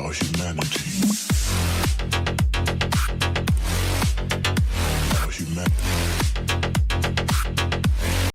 our humanity. Our humanity.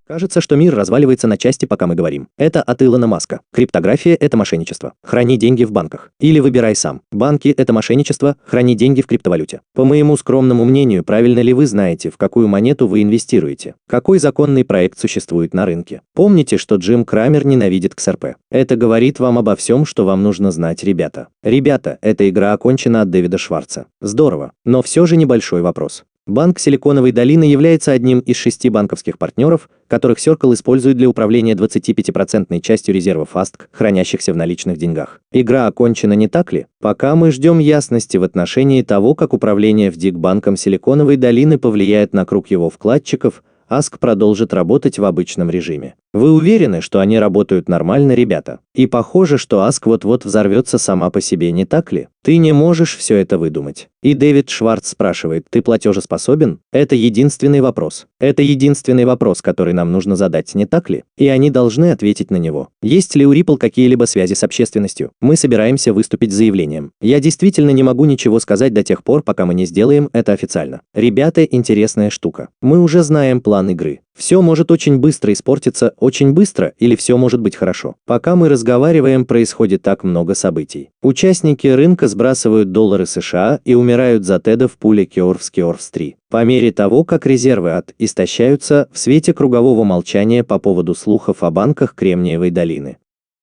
Кажется, что мир разваливается на части, пока мы говорим. Это от Илона Маска. Криптография – это мошенничество. Храни деньги в банках. Или выбирай сам. Банки – это мошенничество, храни деньги в криптовалюте. По моему скромному мнению, правильно ли вы знаете, в какую монету вы инвестируете? Какой законный проект существует на рынке? Помните, что Джим Крамер ненавидит XRP. Это говорит вам обо всем, что вам нужно знать, ребята. Ребята, эта игра окончена от Дэвида Шварца. Здорово. Но все же небольшой вопрос. Банк Силиконовой долины является одним из 6 банковских партнеров, которых Circle использует для управления 25% частью резервов ASK, хранящихся в наличных деньгах. Игра окончена, не так ли? Пока мы ждем ясности в отношении того, как управление FDIC банком Силиконовой долины повлияет на круг его вкладчиков, ASK продолжит работать в обычном режиме. Вы уверены, что они работают нормально, ребята? И похоже, что ASK вот-вот взорвется сама по себе, не так ли? Ты не можешь все это выдумать. И Дэвид Шварц спрашивает, ты платежеспособен? Это единственный вопрос. Это единственный вопрос, который нам нужно задать, не так ли? И они должны ответить на него. Есть ли у Ripple какие-либо связи с общественностью? Мы собираемся выступить с заявлением. Я действительно не могу ничего сказать до тех пор, пока мы не сделаем это официально. Ребята, интересная штука. Мы уже знаем план игры. Все может очень быстро испортиться, очень быстро, или все может быть хорошо. Пока мы разговариваем, происходит так много событий. Участники рынка сбрасывают доллары США и умирают за теда в пуле Кеорвс-3. По мере того, как резервы истощаются в свете кругового молчания по поводу слухов о банках Кремниевой долины.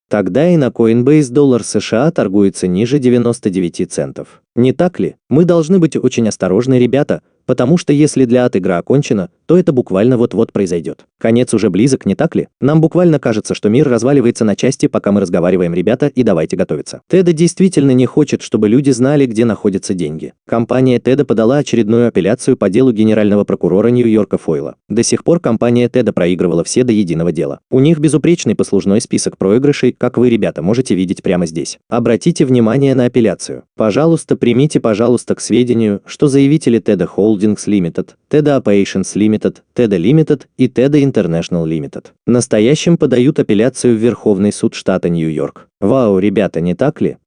Тогда и на Coinbase доллар США торгуется ниже 99 центов. Не так ли? Мы должны быть очень осторожны, ребята, потому что если для игра окончена, то это буквально вот-вот произойдет. Конец уже близок, не так ли? Нам буквально кажется, что мир разваливается на части, пока мы разговариваем, ребята, и давайте готовиться. Теда действительно не хочет, чтобы люди знали, где находятся деньги. Компания Теда подала очередную апелляцию по делу генерального прокурора Нью-Йорка Фойла. До сих пор компания Теда проигрывала все до единого дела. У них безупречный послужной список проигрышей, как вы, ребята, можете видеть прямо здесь. Обратите внимание на апелляцию. Пожалуйста, примите, пожалуйста, к сведению, что заявители Теда Holdings Limited, Теда Operations Limited, Теда Limited и Теда International Limited настоящим подают апелляцию в Верховный суд штата Нью-Йорк. Вау, ребята, не так ли?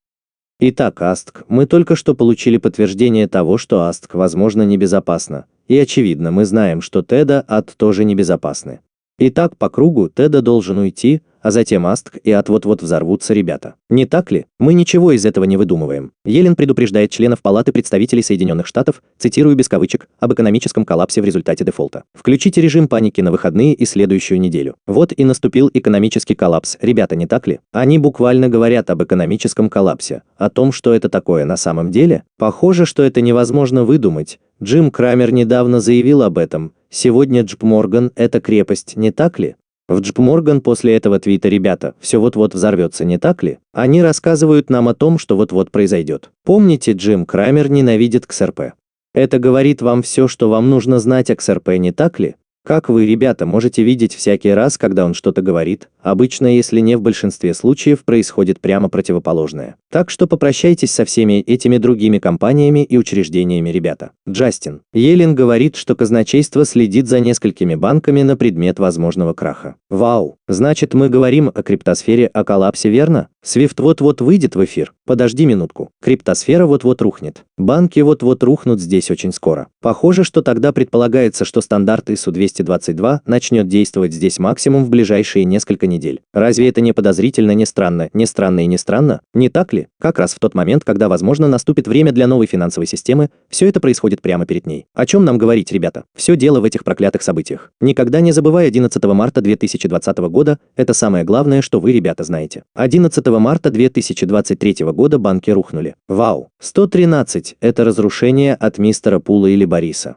Итак, ASK, мы только что получили подтверждение того, что ASK, возможно, небезопасно. И очевидно, мы знаем, что Теда тоже небезопасны. Итак, по кругу Теда должен уйти, а затем ASK и вот-вот взорвутся, ребята. Не так ли? Мы ничего из этого не выдумываем. Йеллен предупреждает членов Палаты представителей Соединенных Штатов, цитирую без кавычек, об экономическом коллапсе в результате дефолта. Включите режим паники на выходные и следующую неделю. Вот и наступил экономический коллапс, ребята, не так ли? Они буквально говорят об экономическом коллапсе. О том, что это такое на самом деле? Похоже, что это невозможно выдумать. Джим Крамер недавно заявил об этом. Сегодня JP Morgan – это крепость, не так ли? В JP Morgan после этого твита, ребята, все вот-вот взорвется, не так ли? Они рассказывают нам о том, что вот-вот произойдет. Помните, Джим Крамер ненавидит XRP. Это говорит вам все, что вам нужно знать о XRP, не так ли? Как вы, ребята, можете видеть всякий раз, когда он что-то говорит, обычно, если не в большинстве случаев, происходит прямо противоположное. Так что попрощайтесь со всеми этими другими компаниями и учреждениями, ребята. Джастин. Йеллен говорит, что казначейство следит за несколькими банками на предмет возможного краха. Вау. Значит, мы говорим о криптосфере, о коллапсе, верно? Свифт вот-вот выйдет в эфир. Подожди минутку. Криптосфера вот-вот рухнет. Банки вот-вот рухнут здесь очень скоро. Похоже, что тогда предполагается, что стандарт ISO-222 начнет действовать здесь максимум в ближайшие несколько недель. Разве это не подозрительно, не странно, не странно и не странно? Не так ли? Как раз в тот момент, когда, возможно, наступит время для новой финансовой системы, все это происходит прямо перед ней. О чем нам говорить, ребята? Все дело в этих проклятых событиях. Никогда не забывай 11 марта 2020 года, это самое главное, что вы, ребята, знаете. 11 марта 2023 года банки рухнули. Вау. 113 – это разрушение от мистера Пула или Бориса.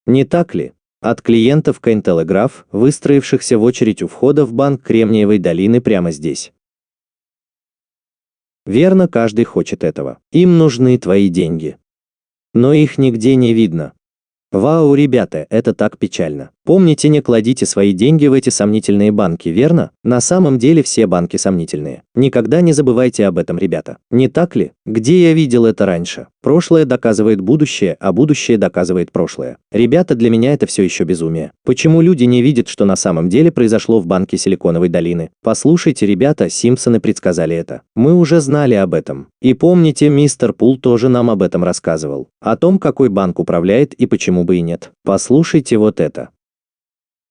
Не так ли? От клиентов Cointelegraph, выстроившихся в очередь у входа в банк Кремниевой долины прямо здесь. Верно, каждый хочет этого. Им нужны твои деньги. Но их нигде не видно. Вау, ребята, это так печально. Помните, не кладите свои деньги в эти сомнительные банки, верно? На самом деле все банки сомнительные. Никогда не забывайте об этом, ребята. Не так ли? Где я видел это раньше? Прошлое доказывает будущее, а будущее доказывает прошлое. Ребята, для меня это все еще безумие. Почему люди не видят, что на самом деле произошло в банке Силиконовой долины? Послушайте, ребята, Симпсоны предсказали это. Мы уже знали об этом. И помните, мистер Пул тоже нам об этом рассказывал. О том, какой банк управляет и почему бы и нет. Послушайте вот это.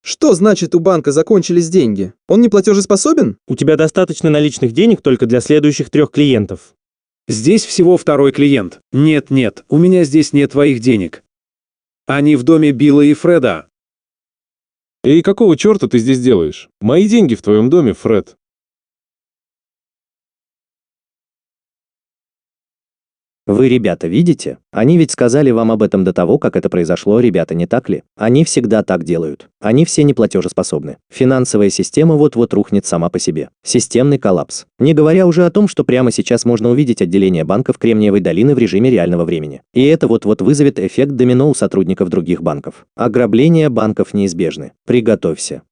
Что значит у банка закончились деньги? Он не платежеспособен? У тебя достаточно наличных денег только для следующих 3 клиентов. Здесь всего второй клиент. Нет, у меня здесь нет твоих денег. Они в доме Билла и Фреда. Эй, какого черта ты здесь делаешь? Мои деньги в твоем доме, Фред. Вы, ребята, видите? Они ведь сказали вам об этом до того, как это произошло, ребята, не так ли? Они всегда так делают. Они все неплатежеспособны. Финансовая система вот-вот рухнет сама по себе. Системный коллапс. Не говоря уже о том, что прямо сейчас можно увидеть отделение банков Кремниевой долины в режиме реального времени. И это вот-вот вызовет эффект домино у сотрудников других банков. Ограбления банков неизбежны. Приготовься.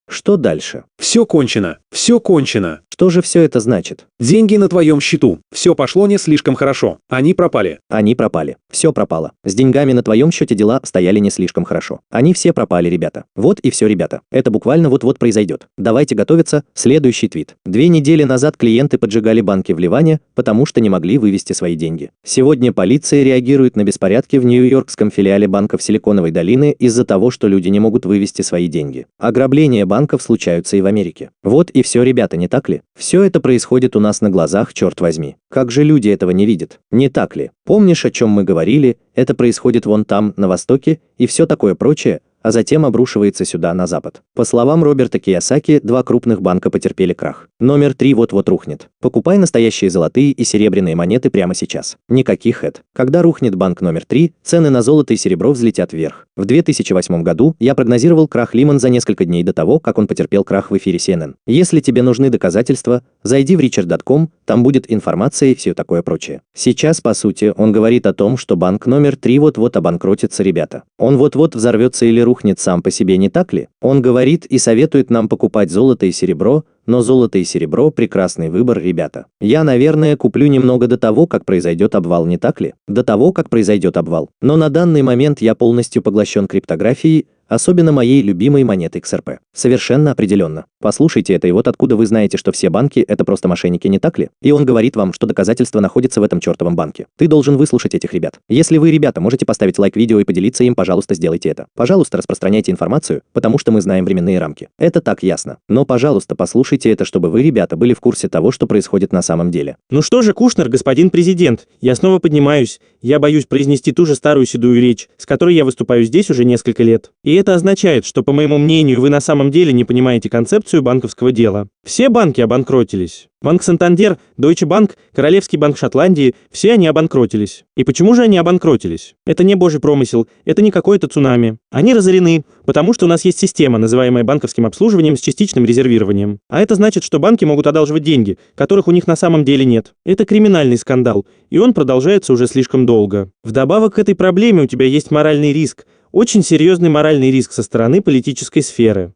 Что дальше? Все кончено. Все кончено. Что же все это значит? Деньги на твоем счету. Все пошло не слишком хорошо. Они пропали. Они пропали. Все пропало. С деньгами на твоем счете дела стояли не слишком хорошо. Они все пропали, ребята. Вот и все, ребята. Это буквально вот-вот произойдет. Давайте готовиться. Следующий твит. 2 недели назад клиенты поджигали банки в Ливане, потому что не могли вывести свои деньги. Сегодня полиция реагирует на беспорядки в нью-йоркском филиале банков Силиконовой долины из-за того, что люди не могут вывести свои деньги. Ограбления банков случаются и в Америке. Вот и все, ребята, не так ли? Все это происходит у нас на глазах, черт возьми. Как же люди этого не видят? Не так ли? Помнишь, о чем мы говорили? Это происходит вон там, на востоке, и все такое прочее, а затем обрушивается сюда, на запад. По словам Роберта Кийосаки, 2 крупных банка потерпели крах. Номер 3 вот-вот рухнет. Покупай настоящие золотые и серебряные монеты прямо сейчас. Никаких хэт. Когда рухнет банк номер 3, цены на золото и серебро взлетят вверх. В 2008 году я прогнозировал крах Lehman за несколько дней до того, как он потерпел крах в эфире CNN. Если тебе нужны доказательства, зайди в richard.com, там будет информация и все такое прочее. Сейчас, по сути, он говорит о том, что банк номер 3 вот-вот обанкротится, ребята. Он вот-вот взорвется или рухнет сам по себе, не так ли? Он говорит и советует нам покупать золото и серебро, но золото и серебро – прекрасный выбор, ребята. Я, наверное, куплю немного до того, как произойдет обвал, не так ли? До того, как произойдет обвал. Но на данный момент я полностью поглощен криптографией, особенно моей любимой монетой XRP. Совершенно определенно. Послушайте это, и вот откуда вы знаете, что все банки – это просто мошенники, не так ли? И он говорит вам, что доказательства находятся в этом чертовом банке. Ты должен выслушать этих ребят. Если вы, ребята, можете поставить лайк видео и поделиться им, пожалуйста, сделайте это. Пожалуйста, распространяйте информацию, потому что мы знаем временные рамки. Это так ясно. Но, пожалуйста, послушайте это, чтобы вы, ребята, были в курсе того, что происходит на самом деле. Ну что же, Кушнер, господин президент, я снова поднимаюсь. Я боюсь произнести ту же старую седую речь, с которой я выступаю здесь уже несколько лет. И это означает, что, по моему мнению, вы на самом деле не понимаете концепцию банковского дела. Все банки обанкротились. Банк Сантандер, Deutsche Bank, Королевский банк Шотландии – все они обанкротились. И почему же они обанкротились? Это не божий промысел, это не какое-то цунами. Они разорены, потому что у нас есть система, называемая банковским обслуживанием с частичным резервированием. А это значит, что банки могут одалживать деньги, которых у них на самом деле нет. Это криминальный скандал, и он продолжается уже слишком долго. Вдобавок к этой проблеме у тебя есть моральный риск, очень серьезный моральный риск со стороны политической сферы.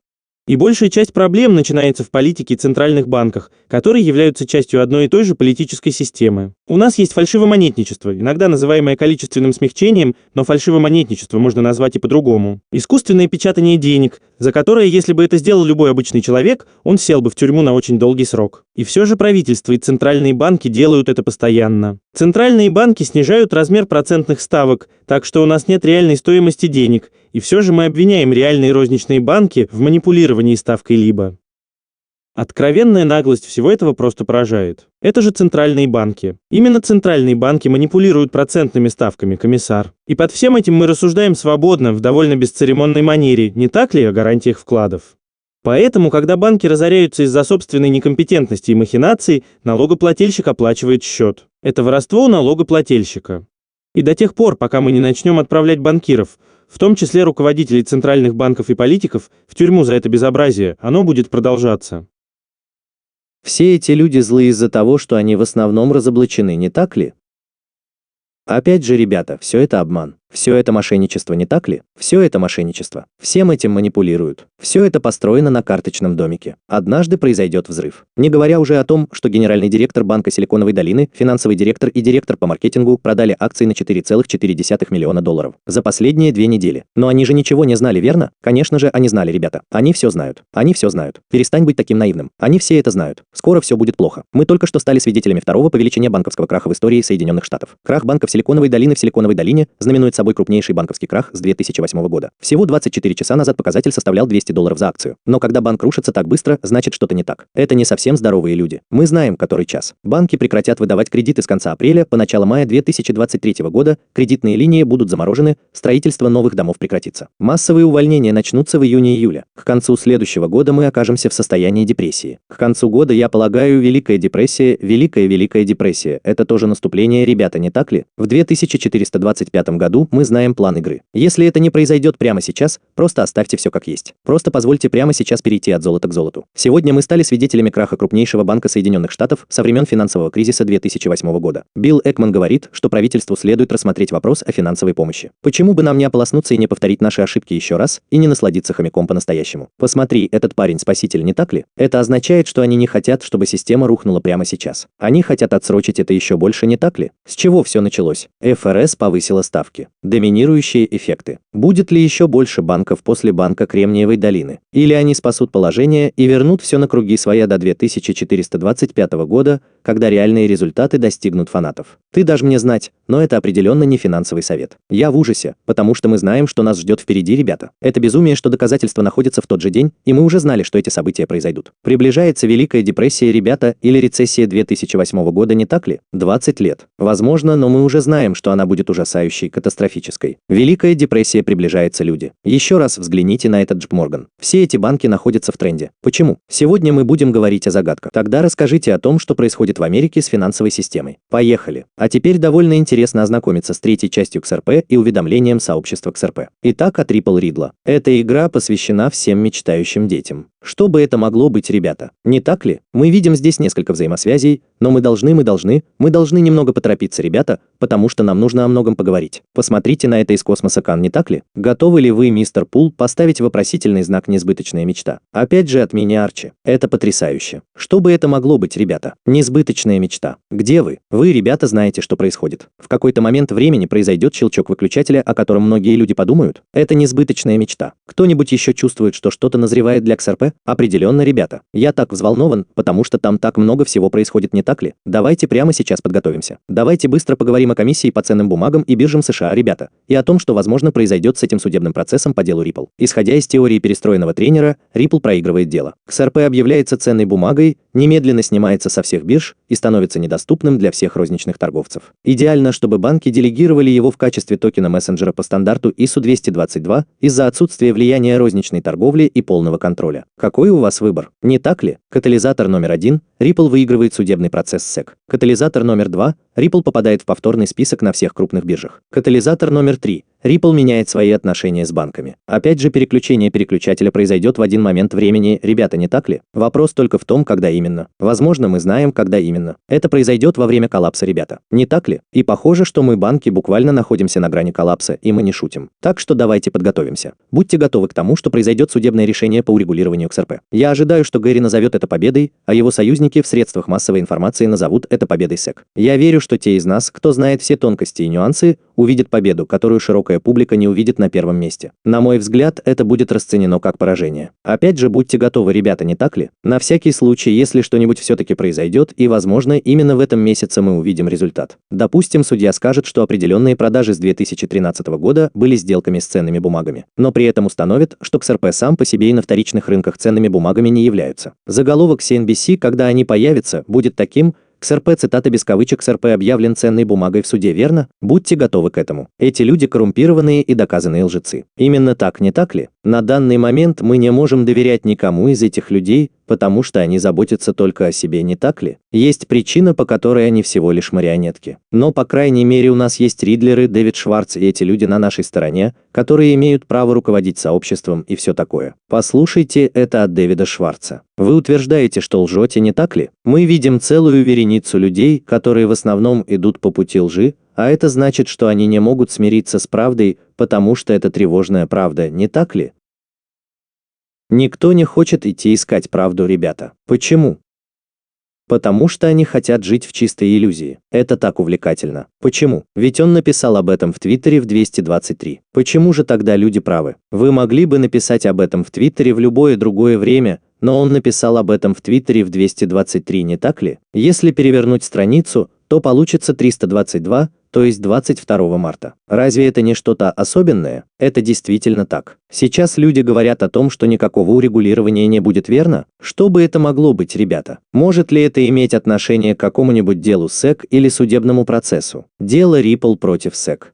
И большая часть проблем начинается в политике и центральных банках, которые являются частью одной и той же политической системы. У нас есть фальшивомонетничество, иногда называемое количественным смягчением, но фальшивомонетничество можно назвать и по-другому. Искусственное печатание денег, за которое, если бы это сделал любой обычный человек, он сел бы в тюрьму на очень долгий срок. И все же правительство и центральные банки делают это постоянно. Центральные банки снижают размер процентных ставок, так что у нас нет реальной стоимости денег, и все же мы обвиняем реальные розничные банки в манипулировании ставкой либо. Откровенная наглость всего этого просто поражает. Это же центральные банки. Именно центральные банки манипулируют процентными ставками, комиссар. И под всем этим мы рассуждаем свободно, в довольно бесцеремонной манере, не так ли, о гарантиях вкладов? Поэтому, когда банки разоряются из-за собственной некомпетентности и махинаций, налогоплательщик оплачивает счет. Это воровство у налогоплательщика. И до тех пор, пока мы не начнем отправлять банкиров, в том числе руководителей центральных банков и политиков, в тюрьму за это безобразие, оно будет продолжаться. Все эти люди злы из-за того, что они в основном разоблачены, не так ли? Опять же, ребята, все это обман. Все это мошенничество, не так ли? Все это мошенничество. Всем этим манипулируют. Все это построено на карточном домике. Однажды произойдет взрыв. Не говоря уже о том, что генеральный директор банка Силиконовой долины, финансовый директор и директор по маркетингу продали акции на $4,4 миллиона за последние 2 недели. Но они же ничего не знали, верно? Конечно же, они знали, ребята. Они все знают. Они все знают. Перестань быть таким наивным. Они все это знают. Скоро все будет плохо. Мы только что стали свидетелями второго по величине банковского краха в истории Соединенных Штатов. Крах банков Силиконовой долины в Силиконовой долине знаменует собой крупнейший банковский крах с 2008 года. Всего 24 часа назад показатель составлял $200 за акцию. Но когда банк рушится так быстро, значит что-то не так. Это не совсем здоровые люди. Мы знаем, который час. Банки прекратят выдавать кредиты с конца апреля по начало мая 2023 года, кредитные линии будут заморожены, строительство новых домов прекратится. Массовые увольнения начнутся в июне-июле. К концу следующего года мы окажемся в состоянии депрессии. К концу года, я полагаю, Великая депрессия, Великая депрессия. Это тоже наступление, ребята, не так ли? В 2425 году мы знаем план игры. Если это не произойдет прямо сейчас, просто оставьте все как есть. Просто позвольте прямо сейчас перейти от золота к золоту. Сегодня мы стали свидетелями краха крупнейшего банка Соединенных Штатов со времен финансового кризиса 2008 года. Билл Экман говорит, что правительству следует рассмотреть вопрос о финансовой помощи. Почему бы нам не ополоснуться и не повторить наши ошибки еще раз, и не насладиться хомяком по-настоящему? Посмотри, этот парень спаситель, не так ли? Это означает, что они не хотят, чтобы система рухнула прямо сейчас. Они хотят отсрочить это еще больше, не так ли? С чего все началось? ФРС повысила ставки. Доминирующие эффекты. Будет ли еще больше банков после банка Кремниевой долины? Или они спасут положение и вернут все на круги своя до 2425 года, когда реальные результаты достигнут фанатов? Ты дашь мне знать, но это определенно не финансовый совет. Я в ужасе, потому что мы знаем, что нас ждет впереди, ребята. Это безумие, что доказательства находятся в тот же день, и мы уже знали, что эти события произойдут. Приближается Великая депрессия, ребята, или рецессия 2008 года, не так ли? 20 лет. Возможно, но мы уже знаем, что она будет ужасающей, катастрофической. Великая депрессия приближается, люди. Еще раз взгляните на этот JP Morgan. Все эти банки находятся в тренде. Почему? Сегодня мы будем говорить о загадках. Тогда расскажите о том, что происходит в Америке с финансовой системой. Поехали. А теперь довольно интересно ознакомиться с третьей частью XRP и уведомлением сообщества XRP. Итак, от Ripple Ридла. Эта игра посвящена всем мечтающим детям. Что бы это могло быть, ребята? Не так ли? Мы видим здесь несколько взаимосвязей, но мы должны немного поторопиться, ребята, потому что нам нужно о многом поговорить. Посмотрите на это из космоса, Кан, не так ли? Готовы ли вы, мистер Пул, поставить вопросительный знак «Несбыточная мечта»? Опять же от меня, Арчи. Это потрясающе. Что бы это могло быть, ребята? Несбыточная мечта. Где вы? Вы, ребята, знаете, что происходит. В какой-то момент времени произойдет щелчок выключателя, о котором многие люди подумают. Это несбыточная мечта. Кто-нибудь еще чувствует, что что-то назревает для XRP? Определенно, ребята. Я так взволнован, потому что там так много всего происходит, не так ли? Давайте прямо сейчас подготовимся. Давайте быстро поговорим о комиссии по ценным бумагам и биржам США, ребята, и о том, что возможно произойдет с этим судебным процессом по делу Ripple. Исходя из теории перестроенного тренера, Ripple проигрывает дело. XRP объявляется ценной бумагой, немедленно снимается со всех бирж и становится недоступным для всех розничных торговцев. Идеально, чтобы банки делегировали его в качестве токена мессенджера по стандарту ISO 222 из-за отсутствия влияния розничной торговли и полного контроля. Какой у вас выбор? Не так ли? Катализатор номер 1 – Ripple выигрывает судебный процесс с SEC. Катализатор номер 2 – Ripple попадает в повторный список на всех крупных биржах. Катализатор номер 3 – Ripple меняет свои отношения с банками. Опять же, переключение переключателя произойдет в один момент времени, ребята, не так ли? Вопрос только в том, когда именно. Возможно, мы знаем, когда именно. Это произойдет во время коллапса, ребята. Не так ли? И похоже, что мы, банки, буквально находимся на грани коллапса, и мы не шутим. Так что давайте подготовимся. Будьте готовы к тому, что произойдет судебное решение по урегулированию XRP. Я ожидаю, что Гэри назовет это победой, а его союзники в средствах массовой информации назовут это победой SEC. Я верю, что те из нас, кто знает все тонкости и нюансы, увидят победу, которую широкая публика не увидит на первом месте. На мой взгляд, это будет расценено как поражение. Опять же, будьте готовы, ребята, не так ли? На всякий случай, если что-нибудь все-таки произойдет, и, возможно, именно в этом месяце мы увидим результат. Допустим, судья скажет, что определенные продажи с 2013 года были сделками с ценными бумагами, но при этом установит, что XRP сам по себе и на вторичных рынках ценными бумагами не являются. Заголовок CNBC, когда они появятся, будет таким: XRP, цитата без кавычек, XRP объявлен ценной бумагой в суде, верно? Будьте готовы к этому. Эти люди коррумпированные и доказанные лжецы. Именно так, не так ли? На данный момент мы не можем доверять никому из этих людей, потому что они заботятся только о себе, не так ли? Есть причина, по которой они всего лишь марионетки. Но, по крайней мере, у нас есть Ридлеры, Дэвид Шварц и эти люди на нашей стороне, которые имеют право руководить сообществом и все такое. Послушайте это от Дэвида Шварца. Вы утверждаете, что лжете, не так ли? Мы видим целую вереницу людей, которые в основном идут по пути лжи, А это значит, что они не могут смириться с правдой, потому что это тревожная правда, не так ли? Никто не хочет идти искать правду, ребята. Почему? Потому что они хотят жить в чистой иллюзии. Это так увлекательно. Почему? Ведь он написал об этом в Твиттере в 223. Почему же тогда люди правы? Вы могли бы написать об этом в Твиттере в любое другое время, но он написал об этом в Твиттере в 223, не так ли? Если перевернуть страницу, то получится 322, то есть 22 марта. Разве это не что-то особенное? Это действительно так. Сейчас люди говорят о том, что никакого урегулирования не будет, верно? Что бы это могло быть, ребята? Может ли это иметь отношение к какому-нибудь делу SEC или судебному процессу? Дело Ripple против SEC.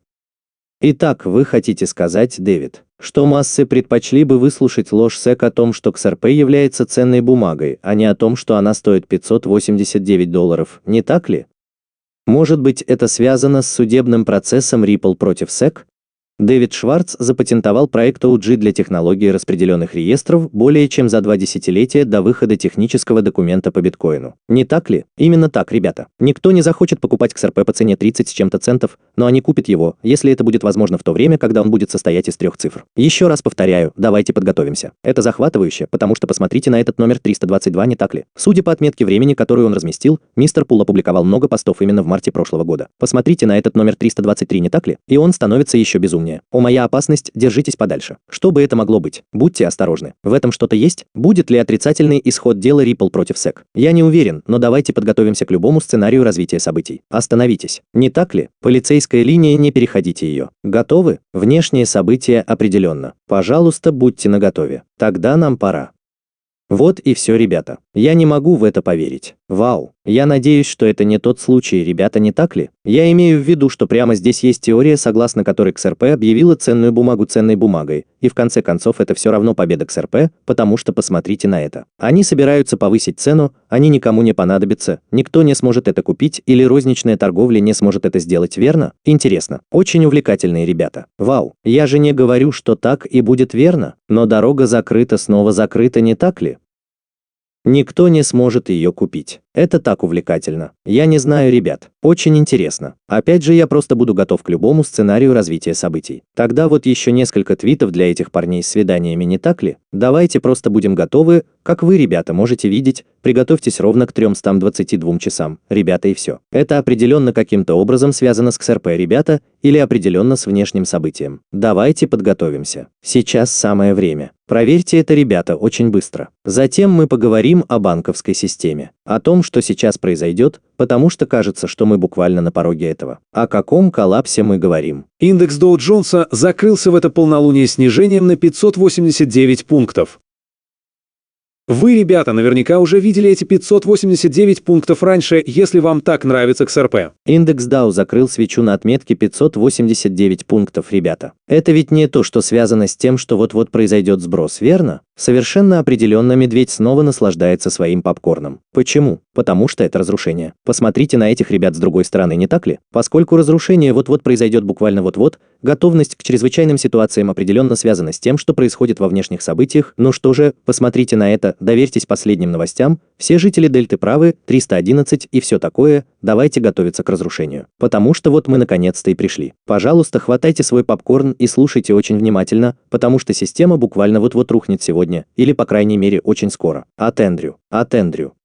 Итак, вы хотите сказать, Дэвид, что массы предпочли бы выслушать ложь SEC о том, что XRP является ценной бумагой, а не о том, что она стоит $589, не так ли? Может быть, это связано с судебным процессом Ripple против SEC? Дэвид Шварц запатентовал проект OG для технологии распределенных реестров более чем за 2 десятилетия до выхода технического документа по биткоину. Не так ли? Именно так, ребята. Никто не захочет покупать XRP по цене 30 с чем-то центов, но они купят его, если это будет возможно в то время, когда он будет состоять из 3 цифр. Еще раз повторяю, давайте подготовимся. Это захватывающе, потому что посмотрите на этот номер 322, не так ли? Судя по отметке времени, которую он разместил, мистер Пул опубликовал много постов именно в марте прошлого года. Посмотрите на этот номер 323, не так ли? И он становится еще безумнее. О, моя опасность, держитесь подальше. Что бы это могло быть? Будьте осторожны. В этом что-то есть? Будет ли отрицательный исход дела Ripple против SEC? Я не уверен, но давайте подготовимся к любому сценарию развития событий. Остановитесь. Не так ли? Полицейская линия, не переходите ее. Готовы? Внешние события определенно. Пожалуйста, будьте наготове. Тогда нам пора. Вот и все, ребята. Я не могу в это поверить. Вау. Я надеюсь, что это не тот случай, ребята, не так ли? Я имею в виду, что прямо здесь есть теория, согласно которой XRP объявила ценную бумагу ценной бумагой, и в конце концов это все равно победа XRP, потому что посмотрите на это. Они собираются повысить цену, они никому не понадобятся, никто не сможет это купить или розничная торговля не сможет это сделать, верно? Интересно. Очень увлекательные ребята. Вау. Я же не говорю, что так и будет, верно? Но дорога закрыта, снова закрыта, не так ли? Никто не сможет ее купить. Это так увлекательно. Я не знаю, ребят. Очень интересно. Опять же, я просто буду готов к любому сценарию развития событий. Тогда вот еще несколько твитов для этих парней с свиданиями, не так ли? Давайте просто будем готовы, как вы, ребята, можете видеть. Приготовьтесь ровно к 322 часам, ребята, и все. Это определенно каким-то образом связано с XRP, ребята, или определенно с внешним событием. Давайте подготовимся. Сейчас самое время. Проверьте это, ребята, очень быстро. Затем мы поговорим о банковской системе. О том, что сейчас произойдет, потому что кажется, что мы буквально на пороге этого. О каком коллапсе мы говорим? Индекс Доу Джонса закрылся в это полнолуние снижением на 589 пунктов. Вы, ребята, наверняка уже видели эти 589 пунктов раньше, если вам так нравится XRP. Индекс Dow закрыл свечу на отметке 589 пунктов, ребята. Это ведь не то, что связано с тем, что вот-вот произойдет сброс, верно? Совершенно определенно медведь снова наслаждается своим попкорном. Почему? Потому что это разрушение. Посмотрите на этих ребят с другой стороны, не так ли? Поскольку разрушение вот-вот произойдет буквально вот-вот, готовность к чрезвычайным ситуациям определенно связана с тем, что происходит во внешних событиях. Ну что же, посмотрите на это, доверьтесь последним новостям, все жители Дельты правы, 311 и все такое, давайте готовиться к разрушению. Потому что вот мы наконец-то и пришли. Пожалуйста, хватайте свой попкорн и слушайте очень внимательно, потому что система буквально вот-вот рухнет сегодня, или по крайней мере очень скоро. От Эндрю.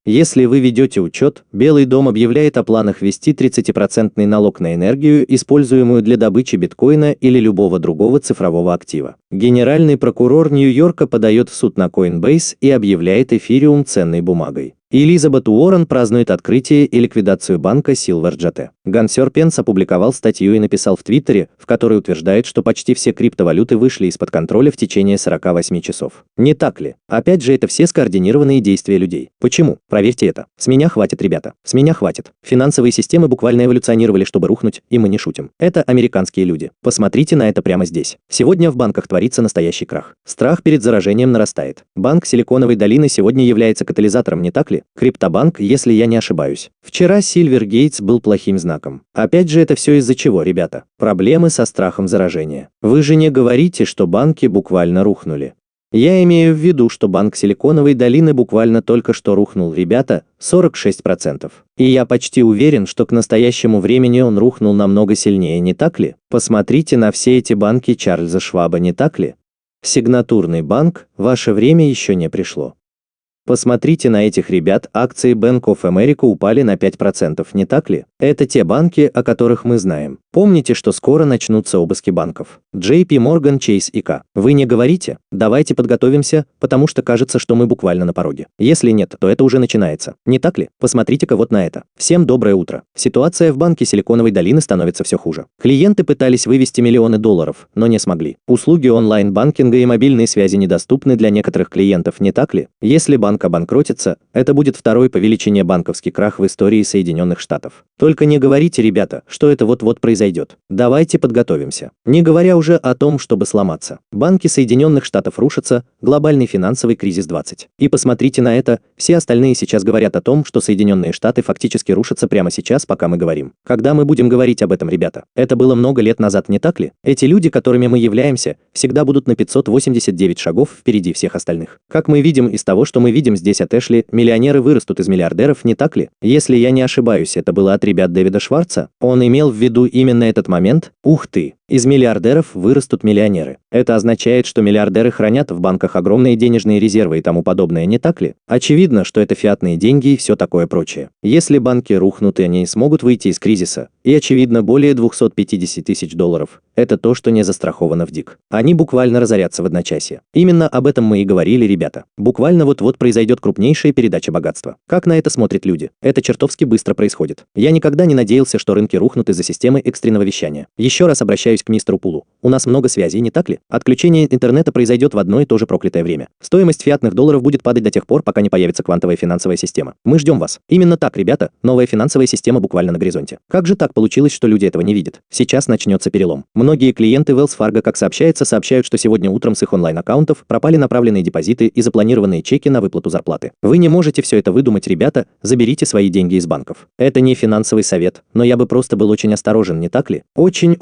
Если вы ведете учет, Белый дом объявляет о планах ввести 30% налог на энергию, используемую для добычи биткоина или любого другого цифрового актива. Генеральный прокурор Нью-Йорка подает в суд на Coinbase и объявляет эфириум ценной бумагой. Элизабет Уоррен празднует открытие и ликвидацию банка Silvergate. Гансер Пенс опубликовал статью и написал в Твиттере, в которой утверждает, что почти все криптовалюты вышли из-под контроля в течение 48 часов. Не так ли? Опять же, это все скоординированные действия людей. Почему? Проверьте это. С меня хватит, ребята. С меня хватит. Финансовые системы буквально эволюционировали, чтобы рухнуть, и мы не шутим. Это американские люди. Посмотрите на это прямо здесь. Сегодня в банках творится настоящий крах. Страх перед заражением нарастает. Банк Силиконовой долины сегодня является катализатором, не так ли? Криптобанк, если я не ошибаюсь. Вчера Silvergate был плохим знаком. Опять же, это все из-за чего, ребята? Проблемы со страхом заражения. Вы же не говорите, что банки буквально рухнули. Я имею в виду, что банк Силиконовой долины буквально только что рухнул, ребята, 46%. И я почти уверен, что к настоящему времени он рухнул намного сильнее, не так ли? Посмотрите на все эти банки Чарльза Шваба, не так ли? Сигнатурный банк, ваше время еще не пришло. Посмотрите на этих ребят, акции Bank of America упали на 5%, не так ли? Это те банки, о которых мы знаем. Помните, что скоро начнутся обыски банков. JP Morgan Chase и K. Вы не говорите? Давайте подготовимся, потому что кажется, что мы буквально на пороге. Если нет, то это уже начинается. Не так ли? Посмотрите-ка вот на это. Всем доброе утро. Ситуация в банке Силиконовой долины становится все хуже. Клиенты пытались вывести миллионы долларов, но не смогли. Услуги онлайн-банкинга и мобильной связи недоступны для некоторых клиентов, не так ли? Если банк обанкротится, это будет второй по величине банковский крах в истории Соединенных Штатов. Только не говорите, ребята, что это вот-вот произойдет. Давайте подготовимся. Не говоря уже о том, чтобы сломаться. Банки Соединенных Штатов рушатся, глобальный финансовый кризис 20. И посмотрите на это, все остальные сейчас говорят о том, что Соединенные Штаты фактически рушатся прямо сейчас, пока мы говорим. Когда мы будем говорить об этом, ребята? Это было много лет назад, не так ли? Эти люди, которыми мы являемся, всегда будут на 589 шагов впереди всех остальных. Как мы видим из того, что мы видим здесь от Эшли, миллионеры вырастут из миллиардеров, не так ли? Если я не ошибаюсь, это было от ребят Дэвида Шварца. Он имел в виду именно этот момент. Ух ты! Из миллиардеров вырастут миллионеры. Это означает, что миллиардеры хранят в банках огромные денежные резервы и тому подобное, не так ли? Очевидно, что это фиатные деньги и все такое прочее. Если банки рухнут и они смогут выйти из кризиса, и очевидно более 250 тысяч долларов, это то, что не застраховано в ДИК. Они буквально разорятся в одночасье. Именно об этом мы и говорили, ребята. Буквально вот-вот произойдет крупнейшая передача богатства. Как на это смотрят люди? Это чертовски быстро происходит. Я никогда не надеялся, что рынки рухнут из-за системы экстренного вещания. Еще раз обращаюсь к мистеру Пулу. У нас много связей, не так ли? Отключение интернета произойдет в одно и то же проклятое время. Стоимость фиатных долларов будет падать до тех пор, пока не появится квантовая финансовая система. Мы ждем вас. Именно так, ребята, новая финансовая система буквально на горизонте. Как же так получилось, что люди этого не видят? Сейчас начнется перелом. Многие клиенты Wells Fargo, как сообщается, сообщают, что сегодня утром с их онлайн-аккаунтов пропали направленные депозиты и запланированные чеки на выплату зарплаты. Вы не можете все это выдумать, ребята, заберите свои деньги из банков. Это не финансовый совет, но я бы просто был очень осторожен, не так ли? Очень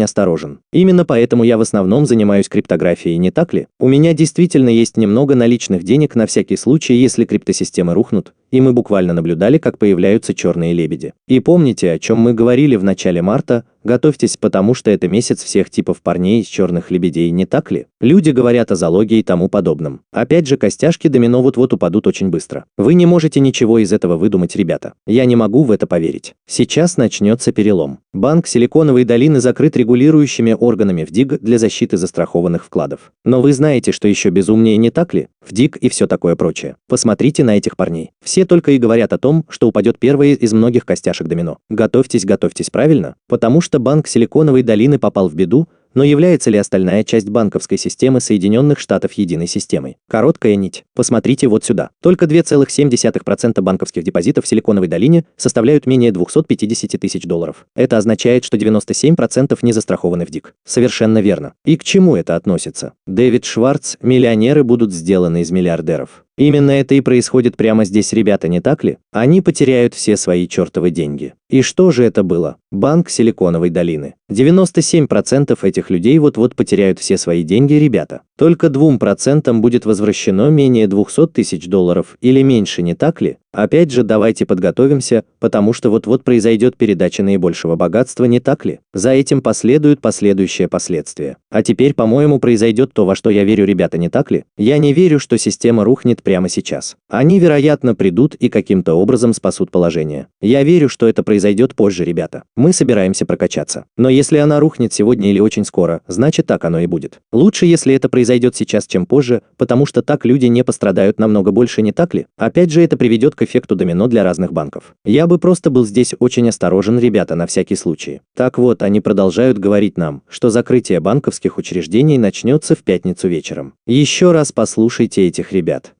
осторожен. Именно поэтому я в основном занимаюсь криптографией, не так ли? У меня действительно есть немного наличных денег на всякий случай, если криптосистемы рухнут, и мы буквально наблюдали, как появляются черные лебеди. И помните, о чем мы говорили в начале марта? Готовьтесь, потому что это месяц всех типов парней из черных лебедей, не так ли? Люди говорят о залоге и тому подобном. Опять же, костяшки домино вот-вот упадут очень быстро. Вы не можете ничего из этого выдумать, ребята. Я не могу в это поверить. Сейчас начнется перелом. Банк Силиконовой долины закрыт регулирующими органами в ДИК для защиты застрахованных вкладов. Но вы знаете, что еще безумнее, не так ли? В ДИК и все такое прочее. Посмотрите на этих парней. Все только и говорят о том, что упадет первая из многих костяшек домино. Готовьтесь, правильно? Потому что банк Силиконовой долины попал в беду, но является ли остальная часть банковской системы Соединенных Штатов единой системой? Короткая нить. Посмотрите вот сюда. Только 2,7% банковских депозитов в Силиконовой долине составляют менее 250 тысяч долларов. Это означает, что 97% не застрахованы в ДИК. Совершенно верно. И к чему это относится? Дэвид Шварц, миллионеры будут сделаны из миллиардеров. Именно это и происходит прямо здесь, ребята, не так ли? Они потеряют все свои чертовы деньги. И что же это было? Банк Силиконовой долины. 97% этих людей вот-вот потеряют все свои деньги, ребята. Только 2% будет возвращено менее 200 тысяч долларов или меньше, не так ли? Опять же, давайте подготовимся, потому что вот-вот произойдет передача наибольшего богатства, не так ли? За этим последуют последующие последствия. А теперь, по-моему, произойдет то, во что я верю, ребята, не так ли? Я не верю, что система рухнет прямо сейчас. Они, вероятно, придут и каким-то образом спасут положение. Я верю, что это произойдет позже, ребята. Мы собираемся прокачаться. Но если она рухнет сегодня или очень скоро, значит так оно и будет. Лучше, если это произойдет сейчас, чем позже, потому что так люди не пострадают намного больше, не так ли? Опять же, это приведет к эффекту домино для разных банков. Я бы просто был здесь очень осторожен, ребята, на всякий случай. Так вот, они продолжают говорить нам, что закрытие банковских учреждений начнется в пятницу вечером. Еще раз послушайте этих ребят.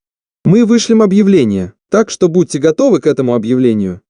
Мы вышлем объявление, так что будьте готовы к этому объявлению.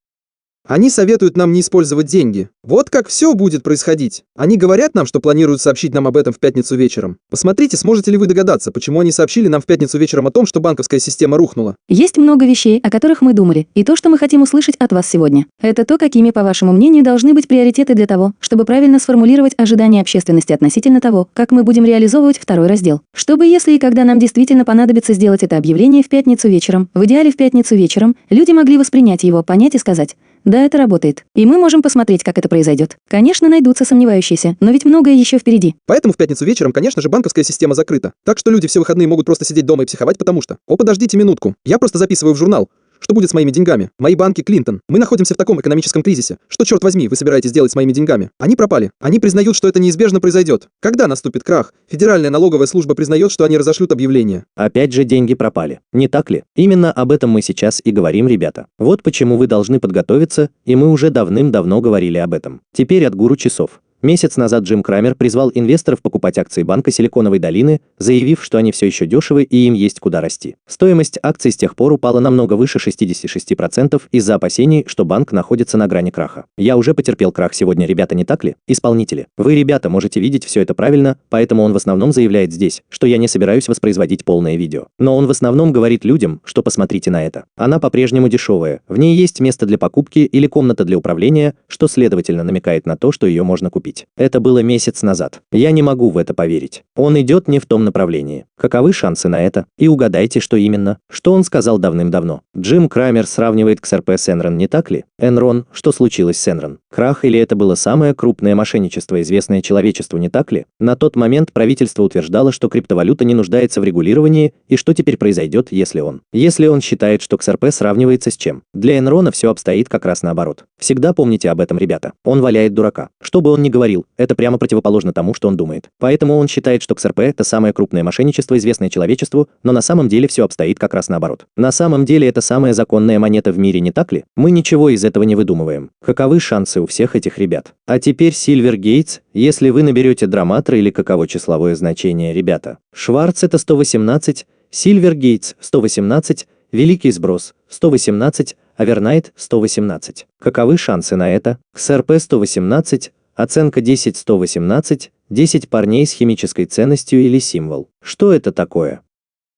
Они советуют нам не использовать деньги. Вот как все будет происходить. Они говорят нам, что планируют сообщить нам об этом в пятницу вечером. Посмотрите, сможете ли вы догадаться, почему они сообщили нам в пятницу вечером о том, что банковская система рухнула. Есть много вещей, о которых мы думали, и то, что мы хотим услышать от вас сегодня. Это то, какими, по вашему мнению, должны быть приоритеты для того, чтобы правильно сформулировать ожидания общественности относительно того, как мы будем реализовывать второй раздел. Чтобы, если и когда нам действительно понадобится сделать это объявление в пятницу вечером, в идеале в пятницу вечером, люди могли воспринять его, понять и сказать: да, это работает. И мы можем посмотреть, как это произойдет. Конечно, найдутся сомневающиеся, но ведь многое еще впереди. Поэтому в пятницу вечером, конечно же, банковская система закрыта. Так что люди все выходные могут просто сидеть дома и психовать, потому что... О, подождите минутку. Я просто записываю в журнал. Что будет с моими деньгами? Мои банки Клинтон. Мы находимся в таком экономическом кризисе. Что, черт возьми, вы собираетесь делать с моими деньгами? Они пропали. Они признают, что это неизбежно произойдет. Когда наступит крах? Федеральная налоговая служба признает, что они разошлют объявление. Опять же деньги пропали. Не так ли? Именно об этом мы сейчас и говорим, ребята. Вот почему вы должны подготовиться, и мы уже давным-давно говорили об этом. Теперь от гуру часов. Месяц назад Джим Крамер призвал инвесторов покупать акции банка Силиконовой долины, заявив, что они все еще дешевы и им есть куда расти. Стоимость акций с тех пор упала намного выше 66% из-за опасений, что банк находится на грани краха. Я уже потерпел крах сегодня, ребята, не так ли? Исполнители. Вы, ребята, можете видеть все это правильно, поэтому он в основном заявляет здесь, что я не собираюсь воспроизводить полное видео. Но он в основном говорит людям, что посмотрите на это. Она по-прежнему дешевая, в ней есть место для покупки или комната для управления, что следовательно намекает на то, что ее можно купить. Это было месяц назад. Я не могу в это поверить. Он идет не в том направлении. Каковы шансы на это? И угадайте, что именно. Что он сказал давным-давно. Джим Крамер сравнивает XRP с Enron, не так ли? Enron, что случилось с Enron? Крах или это было самое крупное мошенничество, известное человечеству, не так ли? На тот момент правительство утверждало, что криптовалюта не нуждается в регулировании, и что теперь произойдет, если он считает, что XRP сравнивается с чем? Для Enron все обстоит как раз наоборот. Всегда помните об этом, ребята. Он валяет дурака. Что бы он ни говорил, это прямо противоположно тому, что он думает. Поэтому он считает, что XRP – это самое крупное мошенничество, известное человечеству, но на самом деле все обстоит как раз наоборот. На самом деле это самая законная монета в мире, не так ли? Мы ничего из этого не выдумываем. Каковы шансы у всех этих ребят? А теперь Silvergate, если вы наберете Драматра или каково числовое значение, ребята. Шварц – это 118, Silvergate – 118, Великий сброс – 118, Авернайт – 118. Каковы шансы на это? XRP – 118, оценка 10-118, 10 парней с химической ценностью или символ. Что это такое?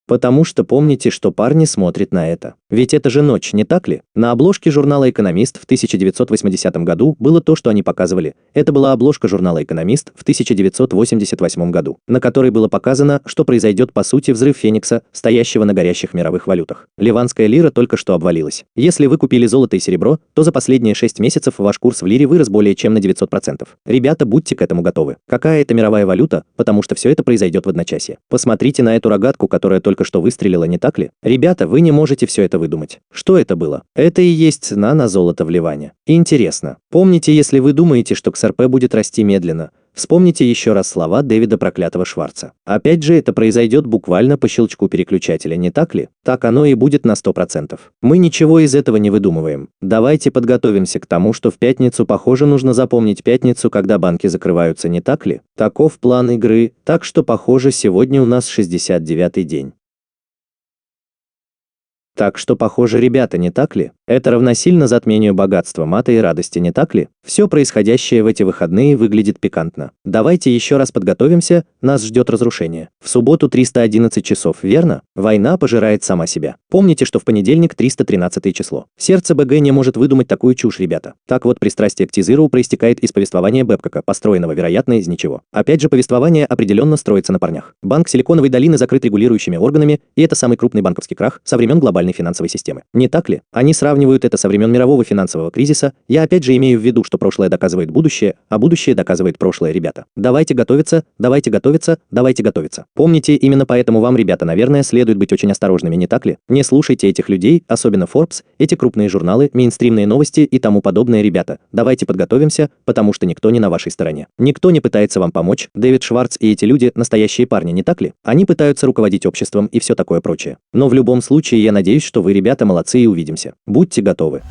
Потому что помните, что парни смотрят на это. Ведь это же ночь, не так ли? На обложке журнала «Экономист» в 1980 году было то, что они показывали. Это была обложка журнала «Экономист» в 1988 году, на которой было показано, что произойдет по сути взрыв Феникса, стоящего на горящих мировых валютах. Ливанская лира только что обвалилась. Если вы купили золото и серебро, то за последние 6 месяцев ваш курс в лире вырос более чем на 900%. Ребята, будьте к этому готовы. Какая это мировая валюта? Потому что все это произойдет в одночасье. Посмотрите на эту рогатку, которая только что выстрелила, не так ли? Ребята, вы не можете все это выдумать. Что это было? Это и есть цена на золото в Ливане. Интересно. Помните, если вы думаете, что XRP будет расти медленно, вспомните еще раз слова Дэвида проклятого Шварца. Опять же, это произойдет буквально по щелчку переключателя, не так ли? Так оно и будет на 100%. Мы ничего из этого не выдумываем. Давайте подготовимся к тому, что в пятницу, похоже, нужно запомнить пятницу, когда банки закрываются, не так ли? Таков план игры, так что, похоже, сегодня у нас 69-й день. Так что, похоже, ребята, не так ли? Это равносильно затмению богатства, мата и радости, не так ли? Все происходящее в эти выходные выглядит пикантно. Давайте еще раз подготовимся, нас ждет разрушение. В субботу 311 часов, верно? Война пожирает сама себя. Помните, что в понедельник 313 число. Сердце БГ не может выдумать такую чушь, ребята. Так вот, пристрастие к Тизеру проистекает из повествования Бэбкока, построенного, вероятно, из ничего. Опять же, повествование определенно строится на парнях. Банк Силиконовой долины закрыт регулирующими органами, и это самый крупный банковский крах со времен глобальной финансовой системы. Не так ли? Они сравнивают это со времен мирового финансового кризиса. Я опять же имею в виду, что прошлое доказывает будущее, а будущее доказывает прошлое, ребята. Давайте готовиться, давайте готовиться, давайте готовиться. Помните, именно поэтому вам, ребята, наверное, следует быть очень осторожными, не так ли? Не слушайте этих людей, особенно Forbes, эти крупные журналы, мейнстримные новости и тому подобное, ребята. Давайте подготовимся, потому что никто не на вашей стороне. Никто не пытается вам помочь. Дэвид Шварц и эти люди настоящие парни, не так ли? Они пытаются руководить обществом и все такое прочее. Но в любом случае я надеюсь, что вы, ребята, молодцы и увидимся. Будьте готовы.